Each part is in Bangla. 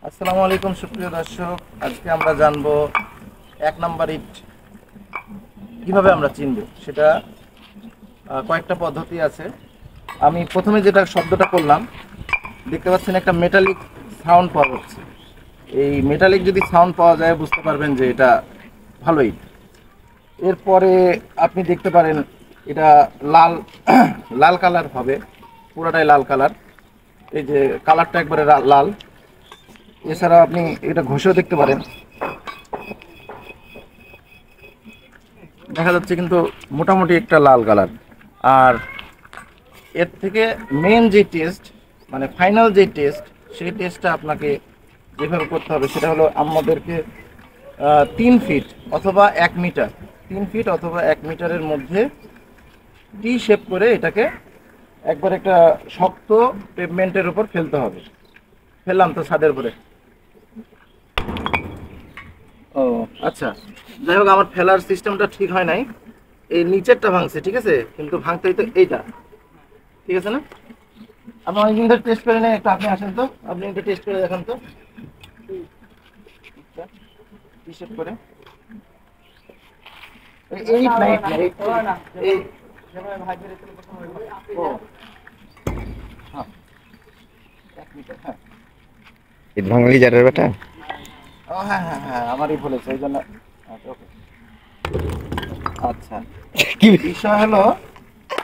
আসসালামু আলাইকুম সুপ্রিয় দর্শক, আজকে আমরা জানবো 1 নাম্বার ইট কিভাবে আমরা চিনব সেটা। কয়েকটা পদ্ধতি আছে। আমি প্রথমে যেটা শব্দটা করলাম, দেখতে পাচ্ছেন একটা মেটালিক সাউন্ড পাওয়া যাচ্ছে। এই মেটালিক যদি সাউন্ড পাওয়া যায় বুঝতে পারবেন যে এটা ভালো ইট। এরপরে আপনি দেখতে পারেন এটা লাল লাল কালার হবে, পুরোটাই লাল কালার। এই যে কালারটা একবারে লাল। এছাড়াও আপনি এটা ঘষেও দেখতে পারেন, দেখা যাচ্ছে কিন্তু মোটামুটি একটা লাল কালার। আর এর থেকে মেন যে টেস্ট, মানে ফাইনাল যে টেস্ট, সেই টেস্টটা আপনাকে যেভাবে করতে হবে সেটা হলো আমাদেরকে 3 ফিট অথবা 1 মিটার, 3 ফিট অথবা 1 মিটারের মধ্যে টি শেপ করে এটাকে একবার একটা শক্ত পেভমেন্টের উপর ফেলতে হবে। ফেললাম তো ছাদের উপরে। ও আচ্ছা, যাই হোক, আমার ফেলার সিস্টেমটা ঠিক হয় নাই। এই নিচেরটা ভাঙছে, ঠিক আছে, কিন্তু ভাঙতে হইতো এইটা, ঠিক আছে না? আপনি অনেকদিন ধরে টেস্ট করে নেন, একটু আপনি আসেন তো, আপনি একটু টেস্ট করে দেখান তো হিসেব করে। এই না, এই ও হ্যাঁ, 1 মিটার, হ্যাঁ। ইট ভাঙলি যারের বেটা। ও হ্যাঁ হ্যাঁ হ্যাঁ, আমারই বলেছে এই জন্য। আচ্ছা, ওকে। আচ্ছা, কি বিষয় হলো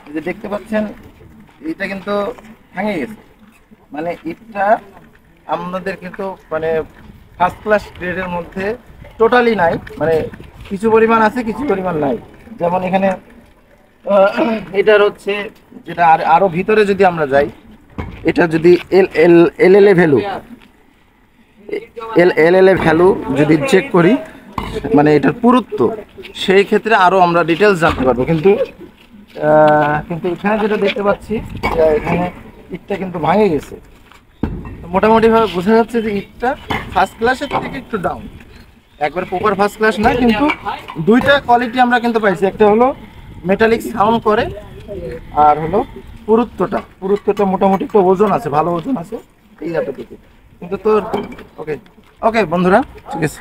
এই যে দেখতে পাচ্ছেন এটা কিন্তু ভেঙে গেছে, মানে ইটটা আমাদের কিন্তু মানে ফার্স্ট ক্লাস গ্রেডের মধ্যে টোটালি নাই, মানে কিছু পরিমাণ আছে কিছু পরিমাণ নাই। যেমন এখানে এটার হচ্ছে যেটা আরো ভিতরে যদি আমরা যাই, এটা যদি এল এল এল এল a value L L a value যদি চেক করি, মানে এটার পুরুত্ব, সেই ক্ষেত্রে আরো আমরা ডিটেলস জানতে পারবো। কিন্তু এখানে যেটা দেখতে পাচ্ছি, এখানে ইটটা কিন্তু ভাঙে গেছে। মোটামুটি ভাবে বোঝা যাচ্ছে যে ইটটা ফার্স্ট ক্লাসের থেকে একটু ডাউন, একবার প্রপার ফার্স্ট ক্লাস না, কিন্তু দুইটা কোয়ালিটি আমরা কিন্তু পাইছি। একটা হলো মেটালিক সাউন্ড করে, আর হলো পুরুত্বটা মোটামুটি একটা ওজন আছে, ভালো ওজন আছে, এই এতটুকু। কিন্তু তোর ওকে ওকে বন্ধুরা, ঠিক আছে।